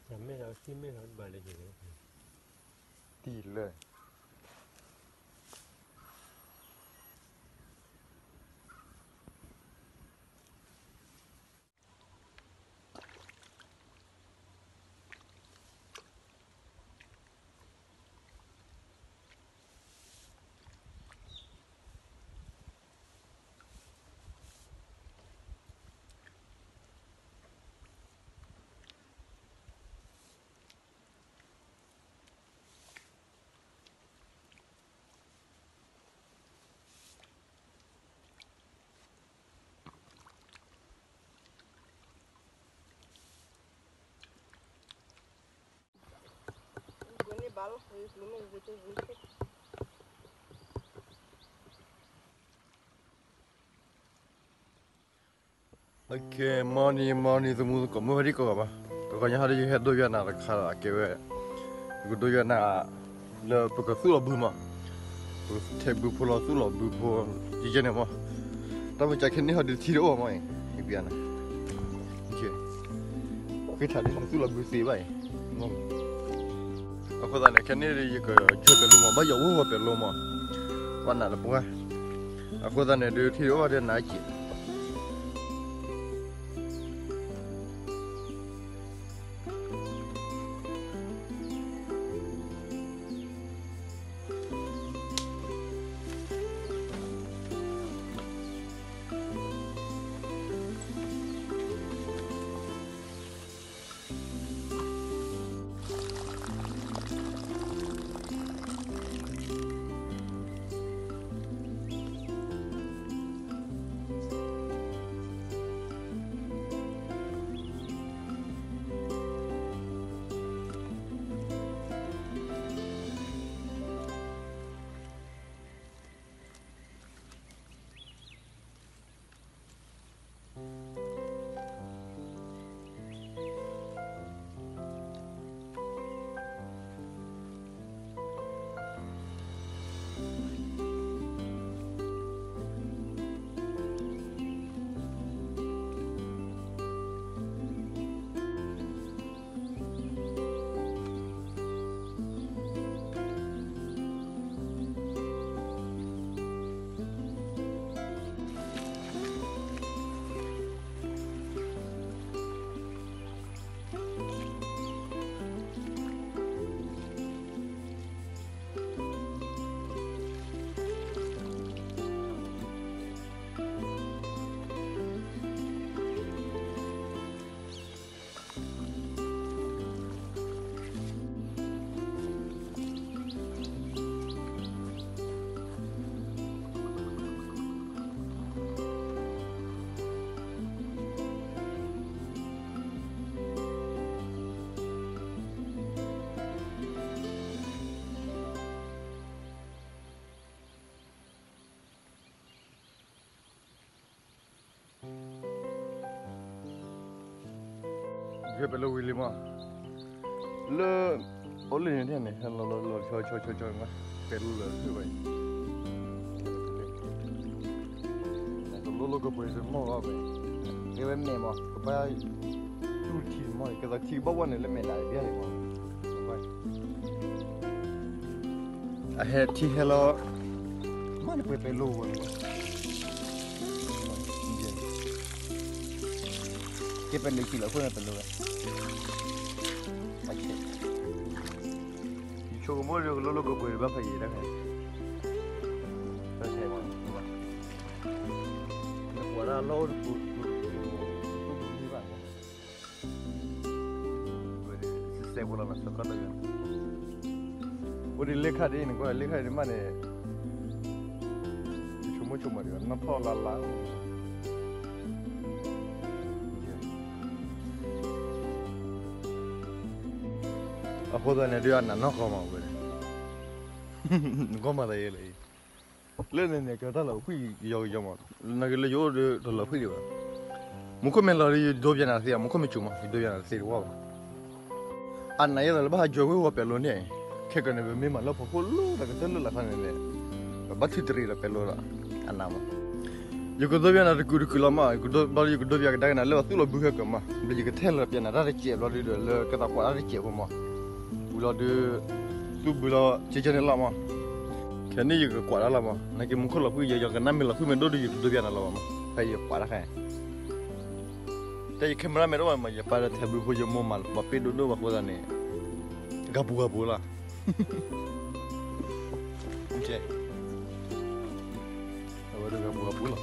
แต่ไม่เราที่ไม่เราบาเลยอยู่เลยดีเลยโอเคมอนี่สมมุติก็ไม่ได้ก็ป่ะก็ยังหาได้อยู่เฮ็ดด้วยนะราคาเก็บไว้ก็ด้วยนะแล้วปกติเราบูมาเทบูพลสู้เราบูพยี่เจเนี่ยมั้งแต่ว่าจากนี้เขาเดือดที่รู้มั้ยอีกอย่างนะโอเคคือถ้าได้สู้เราบูสีไปมั้งเอาคนนั้นแค่นี้เลยก็ช่วยเป็นลมบ้าอยู่ว่าเป็นลมวันนั้นละปุ๊กเอาคนนั้นเดือดที่รู้ว่าเดือดไหนจี Gue perlu willy mah. Le, oleh ni dia ni. Lo, coy mah. Perlu le, tu baik. Lo kau boleh semua apa? Gue ni mah, kau tu ti mah. Kalau ti bawa ni le melai dia ni mah. Baik. Aher ti hello. Mana kau perlu ni? Kita perlu kilo pun perlu. Macam. Isu umur juga lo kau boleh berapa ye dah kan? Tak saya mana. Nak buat lo tu ni bang. Saya pula masuk kan lagi. Boleh lekar ni, kau lekar ni mana? Cuma dia, nak tahu lala. Aku dah ni dia nak kau mau boleh. Kau mana ye lagi? Lain ni kata lah, hui jauh mah. Nak le jauh tu lah hui juga. Muka melari dua biar nasi, muka cuma dua biar nasi wah. Anak ye lah bah jauh wah pelon ni. Kekar ni memang lah pukul lu, tak kena lah kan ni. Batu teri lah pelon lah, anak mah. Yo do bien na curriculum ma, yo do bali yo do bien da na le tu lo bu ka ma. Beli ke tel la piana da che lo de le ka ta kwa da che ko ma. Bu lo de tu bu lo che che la ma. Ke ni yo kwa da la ma. Na ke mu ko lo pu yo ka na me lo pu me do de yo do bien na la ma. Fa yo kwa da ka. Te camera me ro ma ya para te bu ko yo mo mal, ma pe do do ba ko da ne. Gabu la. Okay. Ada gabu la.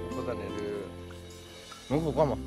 Apa kan ada? Nunggu apa mah?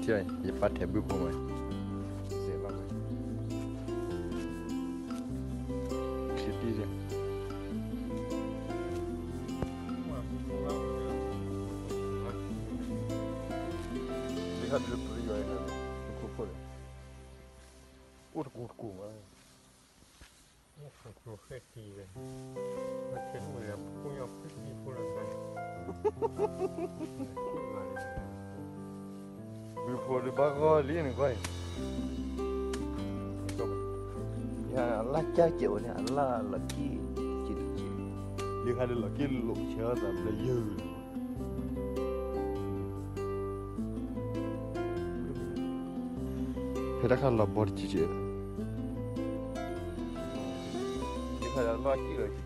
Chơi, giờ bắt thẻ bưu không rồi. Dễ lắm rồi. Khít đi rồi. Đi hết được rồi rồi. Không có được. Út củ mà. Không khét gì vậy. Nó chết rồi là không nhọc khét gì không là sao. Bưu phô đi bác có lý này coi. Ya Allah cha chịu nè Allah là chi chỉ chỉ Nhưng hai đứa là cái lộ车làm là dư. Thế đã khá là bọt chị chị. chỉ phải là lo chi rồi chỉ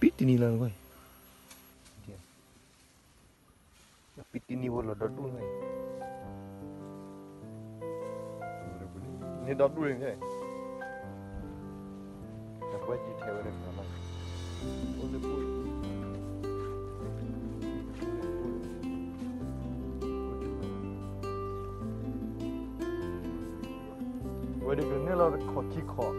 Pitini lah kau. Pitini bola dadu ni. Ni dadu ni kan? Apa je tewa ni mana? Boleh pun. Where do you need a lot of cocky cock?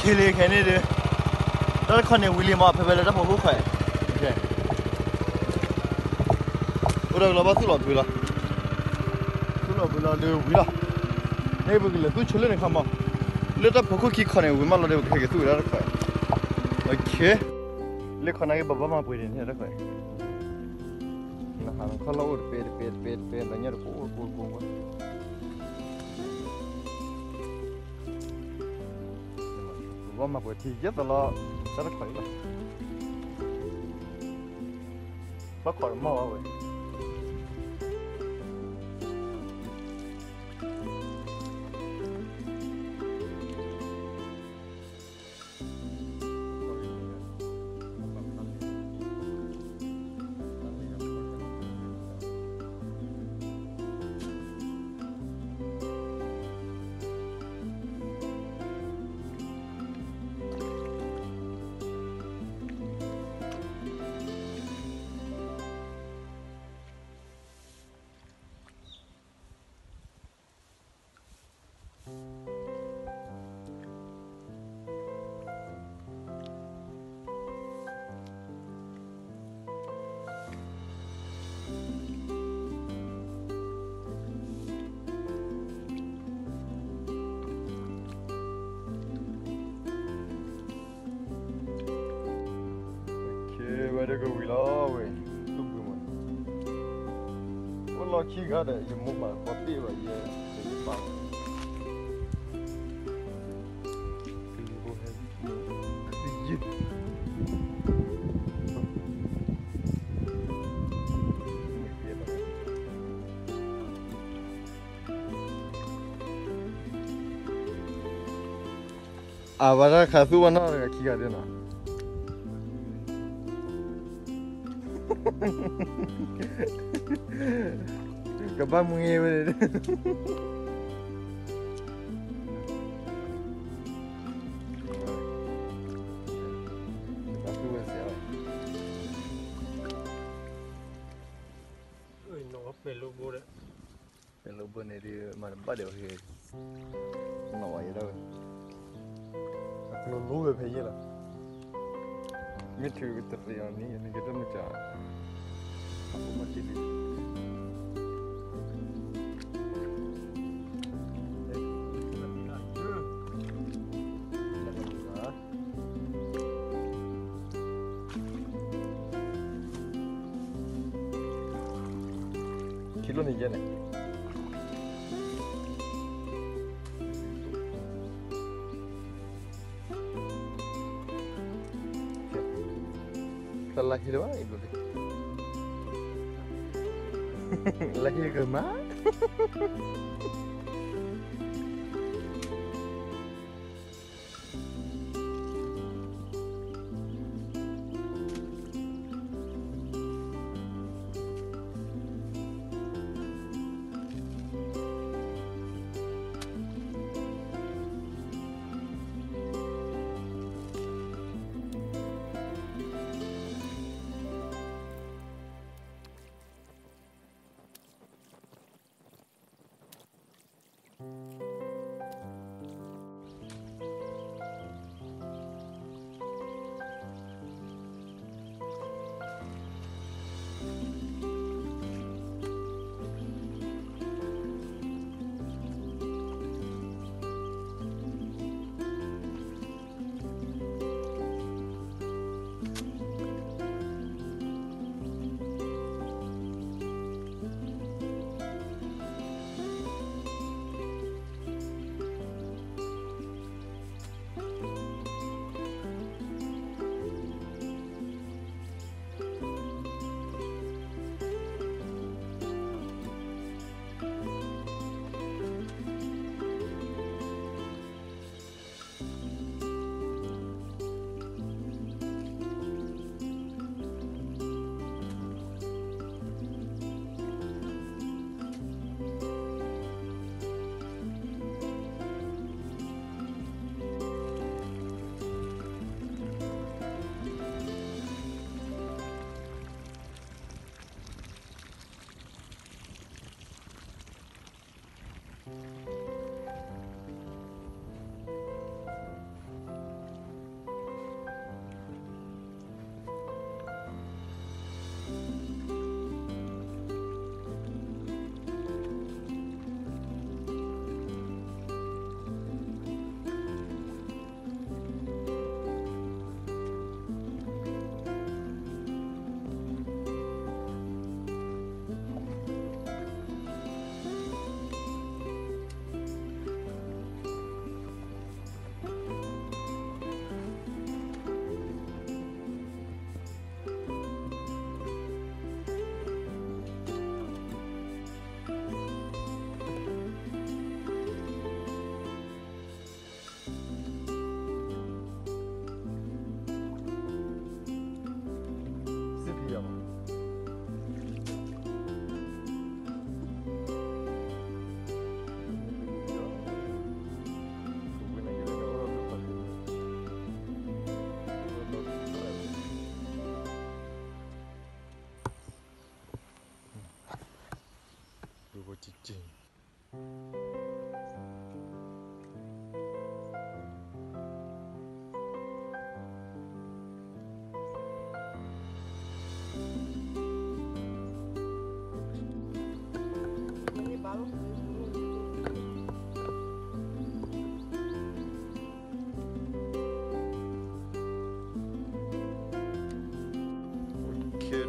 Kili kene de. Dar khane William a phebele da phobu khai. Okay. Ora la ba tu la tu la. Tu la bula de wi la. Nei bu le tu chule ne khama. Le ta phoko ki khane wi ma la de khage tu ra khai. Okay. Le khana ge baba ma pui de ne ra khai. Na ha khala or pe na nyar ko ko. Mà buổi thì rất là rất khỏe là bác khỏi mò rồi Ada ke wilayah weh. Tu buma. Kalau kira ada je mau mah kopi bah ye. Jadi pang. Abara kasu wana kira dia na. Kabang mungi benda. Aku siapa? nó về logo đấy. Kalau benda dia mana pada okey. Nak wajib dah. Aku nunggu be phai lah. Mitu betul yang ni kita macam apa macam ni. Kilo ni je ni. Lahir mana ibu ni? Lahir ke mana?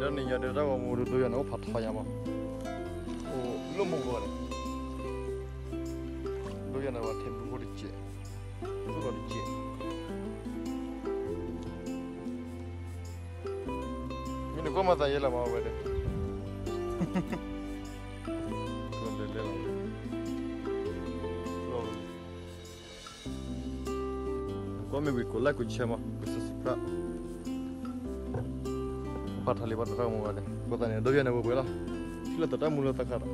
da ni ya da wa mo do ya no pha tha ya ma o lo mo ko le do ya na wa them bu de che su lo de che mi ko ma ta ye la ma wa de ko le le la Come vi con la cucciama questa si fa Patali patara mo wale. Kota ne do ya ne bo bela. Sila tata mula takara.